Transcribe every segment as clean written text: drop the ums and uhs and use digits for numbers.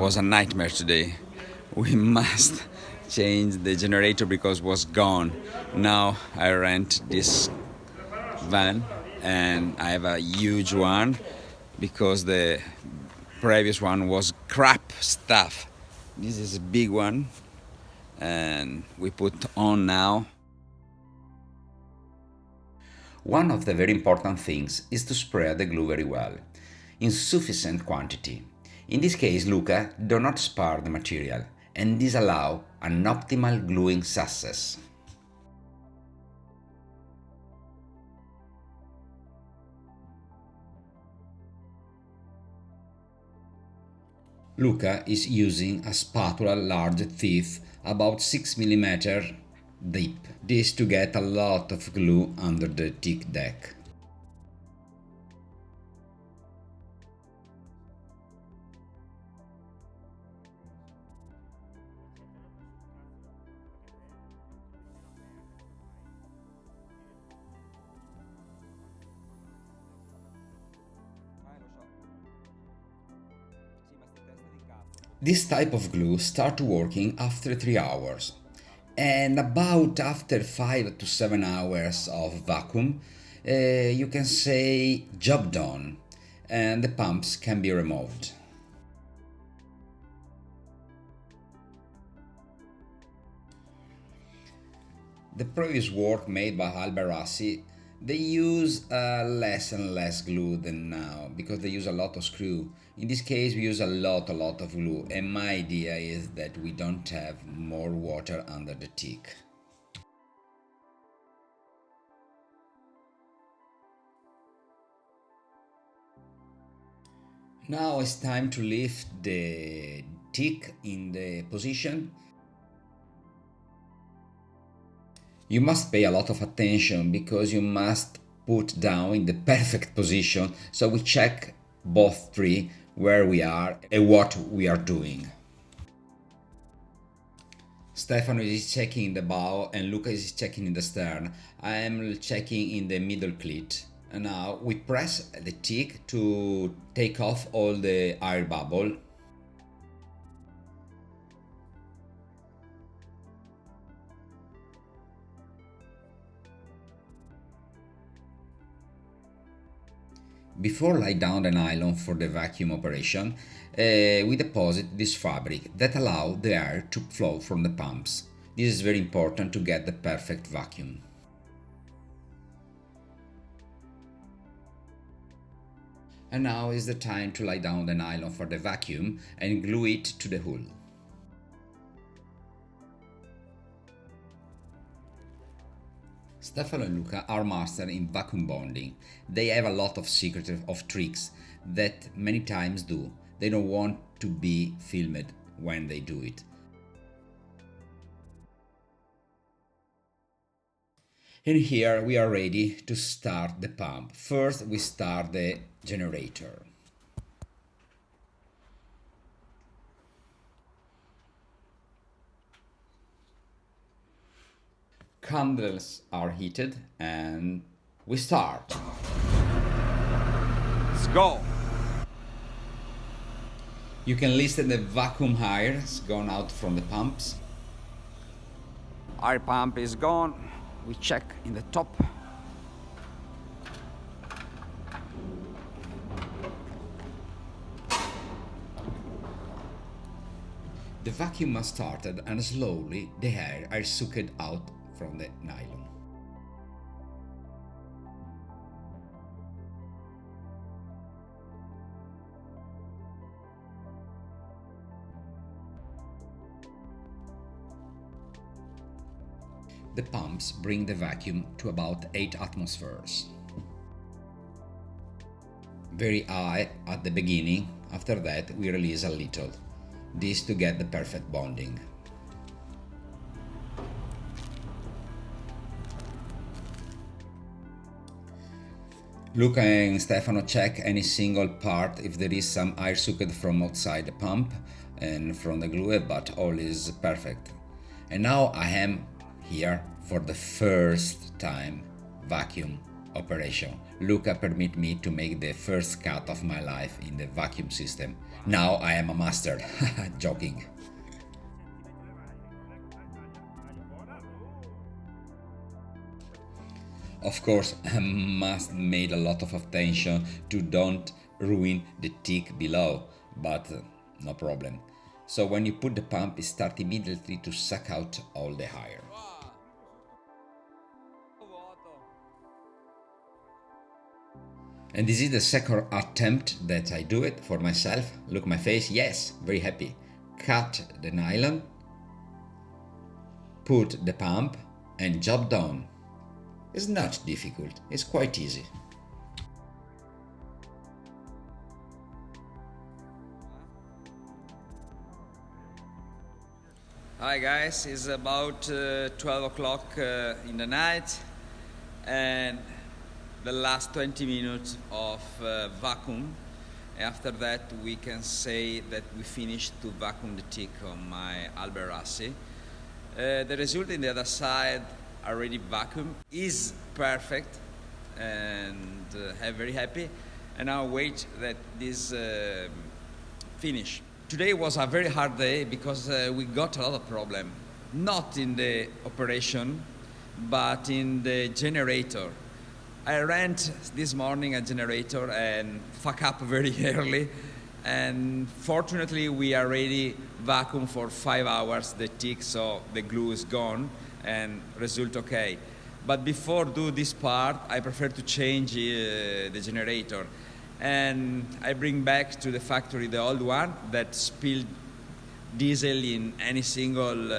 was a nightmare today. We must change the generator because it was gone. Now I rent this van and I have a huge one because the previous one was crap stuff. This is a big one and we put on now. One of the very important things is to spread the glue very well, in sufficient quantity. In this case, Luca do not spare the material, and this allows an optimal gluing success. Luca is using a spatula large teeth about 6 mm deep, this to get a lot of glue under the Teak deck. This type of glue starts working after 3 hours, and about after 5 to 7 hours of vacuum, you can say job done, and the pumps can be removed. The previous work made by Hallberg-Rassy, they use less and less glue than now because they use a lot of screw. In this case we use a lot of glue, and my idea is that we don't have more water under the Teak. Now it's time to lift the Teak in the position. You must pay a lot of attention because you must put down in the perfect position, so we check both three where we are and what we are doing. Stefano is checking in the bow and Luca is checking in the stern. I am checking in the middle cleat. And now we press the Teak to take off all the air bubble. Before lay down the nylon for the vacuum operation, we deposit this fabric that allows the air to flow from the pumps. This is very important to get the perfect vacuum. And now is the time to lay down the nylon for the vacuum and glue it to the hull. Stefano and Luca are masters in vacuum bonding. They have a lot of secrets of tricks that many times do. They don't want to be filmed when they do it. And here we are ready to start the pump. First we start the generator. Candles are heated and we start. Let's go! You can listen the vacuum air gone out from the pumps. Our pump is gone. We check in the top. The vacuum has started and slowly the air is sucked out from the nylon. The pumps bring the vacuum to about 8 atmospheres. Very high at the beginning, after that we release a little. This to get the perfect bonding. Luca and Stefano check any single part if there is some air sucked from outside the pump and from the glue, but all is perfect. And now I am here for the first time vacuum operation. Luca permit me to make the first cut of my life in the vacuum system. Now I am a master. Joking. Of course, I must made a lot of attention to don't ruin the teak below, but no problem. So when you put the pump, it starts immediately to suck out all the air. And this is the second attempt that I do it for myself. Look my face, yes, very happy. Cut the nylon, put the pump, and job done. It's not difficult, it's quite easy. Hi guys, it's about 12 o'clock in the night, and the last 20 minutes of vacuum. After that we can say that we finished to vacuum the teak on my Hallberg-Rassy. The result in the other side, already vacuum, is perfect, and I'm very happy. And now wait that this finish. Today was a very hard day because we got a lot of problem, not in the operation, but in the generator. I rent this morning a generator and fuck up very early, and fortunately we already vacuum for 5 hours the teak, so the glue is gone and result okay. But before do this part, I prefer to change the generator, and I bring back to the factory the old one that spilled diesel in any single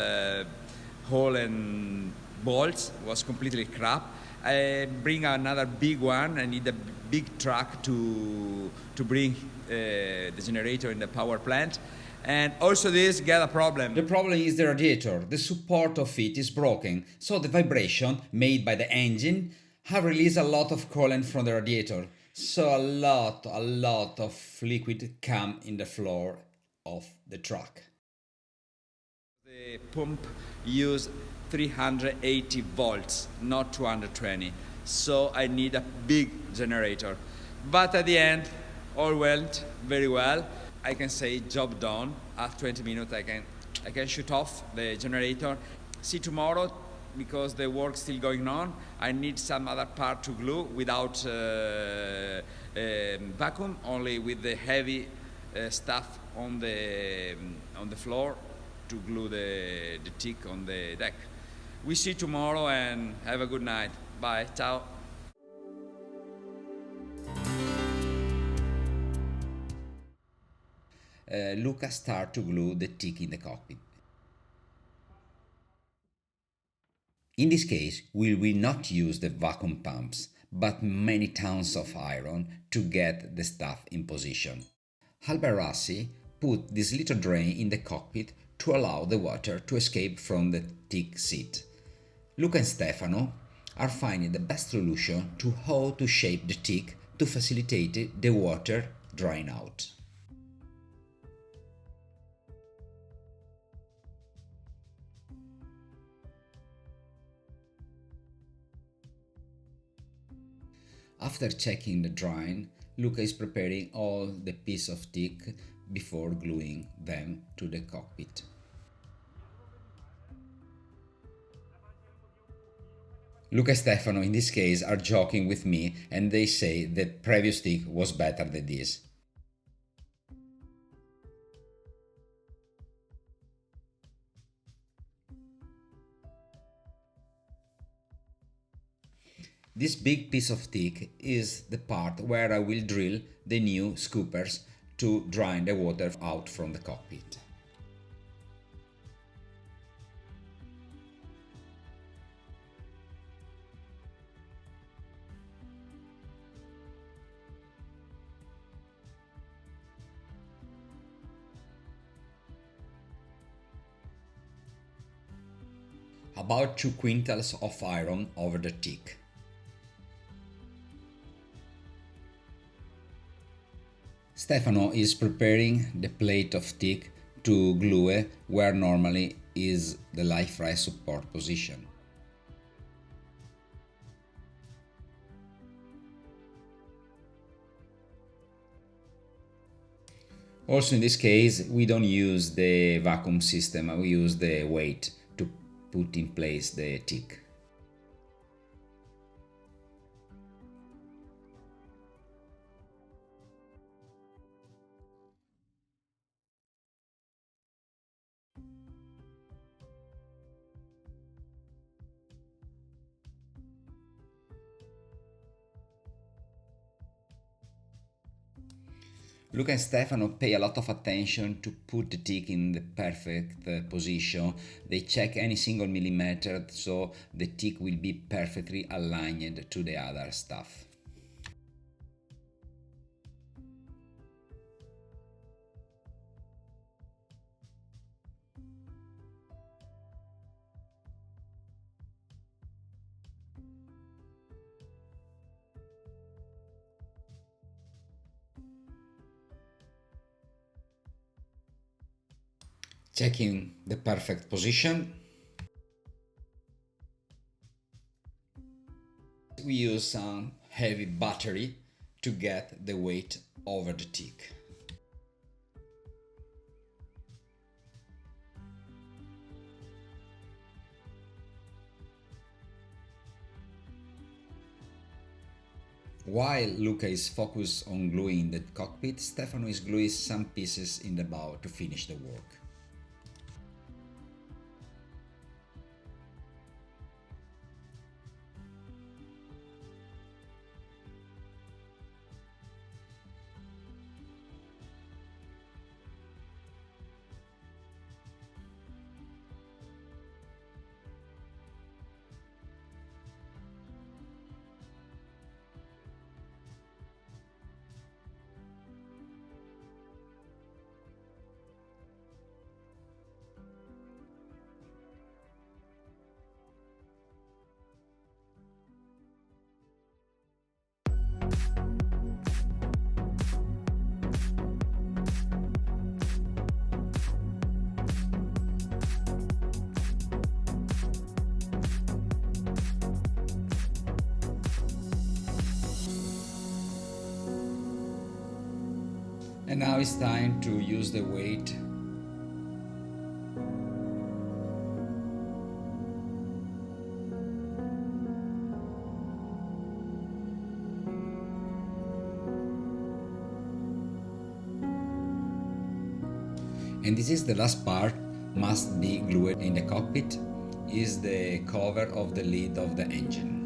hole and bolts, was completely crap. I bring another big one. I need a big truck to bring the generator in the power plant. And also this got a problem. The problem is the radiator. The support of it is broken, so the vibration made by the engine have released a lot of coolant from the radiator. So a lot of liquid come in the floor of the truck. The pump use 380 volts, not 220. So I need a big generator. But at the end, all went very well. I can say job done. After 20 minutes, I can shoot off the generator. See tomorrow, because the work's still going on. I need some other part to glue without vacuum, only with the heavy stuff on the floor to glue the teak on the deck. We see tomorrow and have a good night. Bye. Ciao. Luca start to glue the teak in the cockpit. In this case, we will not use the vacuum pumps, but many tons of iron to get the stuff in position. Hallberg-Rassy put this little drain in the cockpit to allow the water to escape from the teak seat. Luca and Stefano are finding the best solution to how to shape the teak to facilitate the water drying out. After checking the drying, Luca is preparing all the piece of teak before gluing them to the cockpit. Luca and Stefano in this case are joking with me, and they say that previous teak was better than this. This big piece of teak is the part where I will drill the new scoopers to drain the water out from the cockpit. About 2 quintals of iron over the teak. Stefano is preparing the plate of teak to glue where normally is the life raft support position. Also in this case, we don't use the vacuum system, we use the weight to put in place the teak. Luca and Stefano pay a lot of attention to put the teak in the perfect position. They check any single millimeter so the teak will be perfectly aligned to the other stuff. Checking the perfect position. We use some heavy battery to get the weight over the teak. While Luca is focused on gluing the cockpit, Stefano is gluing some pieces in the bow to finish the work. And now it's time to use the weight. And this is the last part, must be glued in the cockpit, is the cover of the lid of the engine.